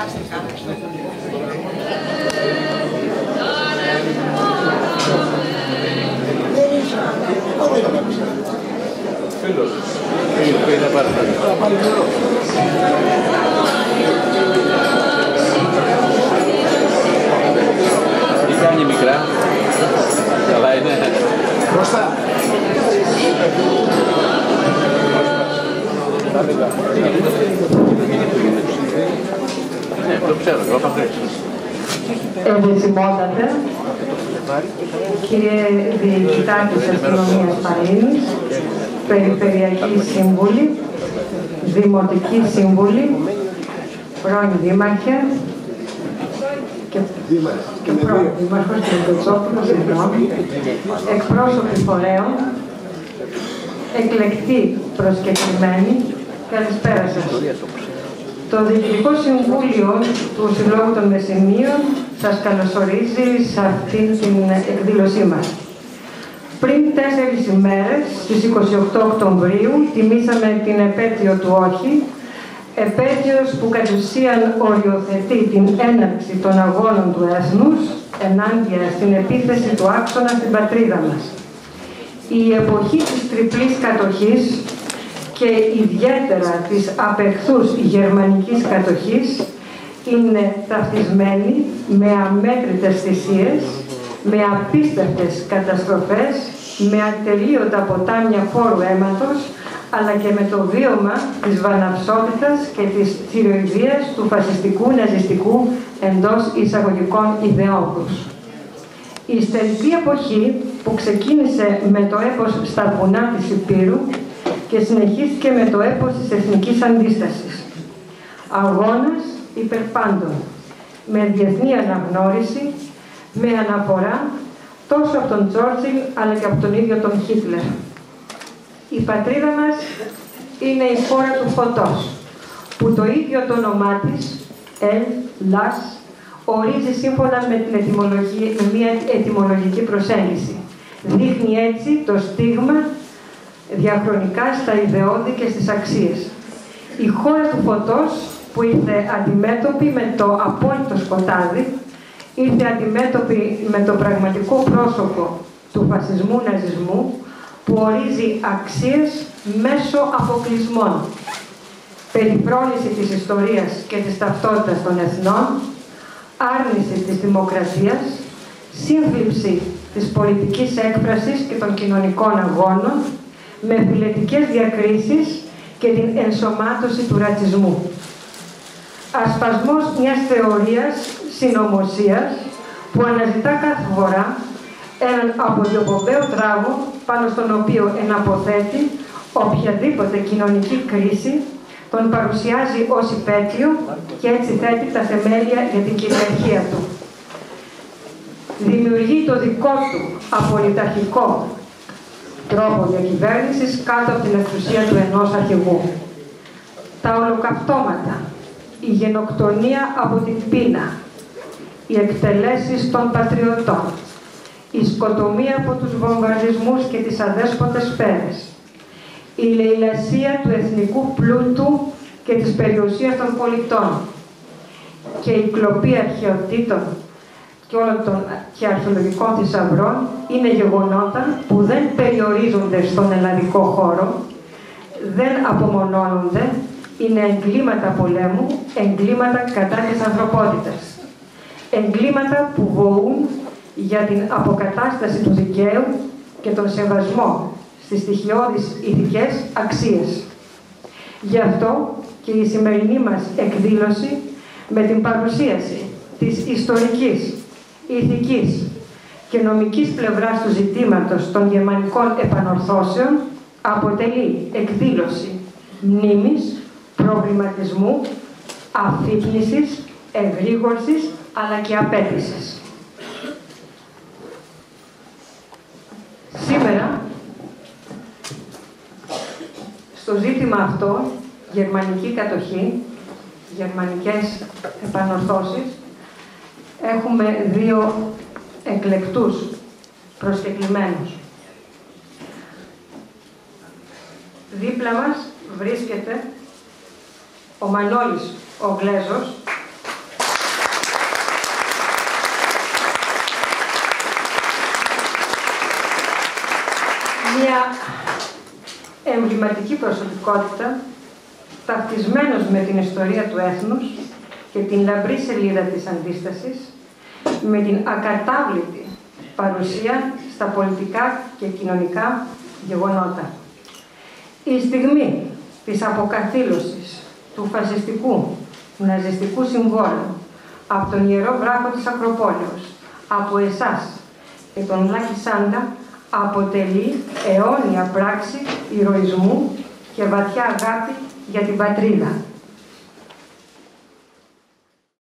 Τι κάνει μικρά, καλά είναι. Μπροστά. Ναι, το ξέρω, εγώ θα βρέξω. Ευαισθημότατε, κύριε Διοικητά της Αστυνομίας Φαΐνης, Περιφερειακή Σύμβουλη, Δημοτική Σύμβουλη, πρώην Δήμαρχε και πρώην Δήμαρχος κ. Πετσόπουλος, εκπρόσωποι φορέων, εκλεκτοί προσκεκλημένοι, καλησπέρα σας. Το Διοικητικό Συμβούλιο του Συλλόγου των Μεσημείων σας καλωσορίζει σε αυτή την εκδήλωσή μας. Πριν 4 ημέρες, στις 28 Οκτωβρίου, τιμήσαμε την επέτειο του Όχι, επέτειος που κατ' ουσίαν οριοθετεί την έναρξη των αγώνων του έθνους ενάντια στην επίθεση του άξονα στην πατρίδα μας. Η εποχή της τριπλής κατοχής και ιδιαίτερα της απεχθούς γερμανικής κατοχής είναι ταυτισμένη με αμέτρητες θυσίες, με απίστευτες καταστροφές, με ατελείωτα ποτάμια φόρου αίματος, αλλά και με το βίωμα της βαναυσότητας και της θηροειδίας του φασιστικού ναζιστικού εντός εισαγωγικών ιδεόντους. Η στερητή εποχή που ξεκίνησε με το έπος στα βουνά της Υπήρου και συνεχίστηκε με το έπος της εθνικής αντίστασης. Αγώνας υπερπάντων, με διεθνή αναγνώριση, με αναφορά τόσο από τον Τσόρτσιλ αλλά και από τον ίδιο τον Χίτλερ. Η πατρίδα μας είναι η χώρα του φωτός, που το ίδιο το όνομά της, Λας, ορίζει σύμφωνα με μια ετυμολογική προσέγγιση. Δείχνει έτσι το στίγμα διαχρονικά στα ιδεώδη και στις αξίες. Η χώρα του φωτός που ήρθε αντιμέτωπη με το απόλυτο σκοτάδι, ήρθε αντιμέτωπη με το πραγματικό πρόσωπο του φασισμού-ναζισμού, που ορίζει αξίες μέσω αποκλεισμών. Περιφρόνηση της ιστορίας και της ταυτότητας των εθνών, άρνηση της δημοκρατίας, σύμφλιψη της πολιτικής έκφρασης και των κοινωνικών αγώνων, με φιλετικές διακρίσεις και την ενσωμάτωση του ρατσισμού. Ασπασμός μιας θεωρίας συνωμοσίας που αναζητά κάθε φορά έναν αποδιοπομπαίο τράγο πάνω στον οποίο εναποθέτει οποιαδήποτε κοινωνική κρίση, τον παρουσιάζει ως υπέτειο και έτσι θέτει τα θεμέλια για την κυριαρχία του. Δημιουργεί το δικό του απολυταρχικό τρόπο διακυβέρνησης κάτω από την εξουσία του ενός αρχηγού. Τα ολοκαυτώματα, η γενοκτονία από την πείνα, οι εκτελέσεις των πατριωτών, η σκοτομία από τους βομβαρδισμούς και τις αδέσποτες σφαίρες, η λαιλασία του εθνικού πλούτου και της περιουσίας των πολιτών και η κλοπή αρχαιοτήτων και όλων των και αρχαιολογικών θησαυρών είναι γεγονότα που δεν περιορίζονται στον ελλαδικό χώρο, δεν απομονώνονται, είναι εγκλήματα πολέμου, εγκλήματα κατά της ανθρωπότητας. Εγκλήματα που βοούν για την αποκατάσταση του δικαίου και τον σεβασμό στις στοιχειώδεις ηθικές αξίες. Γι' αυτό και η σημερινή μας εκδήλωση με την παρουσίαση της ιστορικής, ηθικής και νομικής πλευράς του ζητήματος των γερμανικών επανορθώσεων αποτελεί εκδήλωση μνήμης, προβληματισμού, αφύπνισης, εγρήγορσης αλλά και απέτησης. Σήμερα, στο ζήτημα αυτό, γερμανική κατοχή, γερμανικές επανορθώσεις, έχουμε δύο εκλεκτούς προσκεκλημένους. Δίπλα μας βρίσκεται ο Μανώλης ο Γλέζος, Μια εμβληματική προσωπικότητα, ταυτισμένος με την ιστορία του έθνους και την λαμπρή σελίδα της αντίστασης, με την ακατάβλητη παρουσία στα πολιτικά και κοινωνικά γεγονότα. Η στιγμή της αποκαθήλωσης του φασιστικού, ναζιστικού συμβόλου από τον Ιερό Βράχο της Ακροπόλεως, από εσάς και τον Λάκη Σάντα, αποτελεί αιώνια πράξη ηρωισμού και βαθιά αγάπη για την πατρίδα.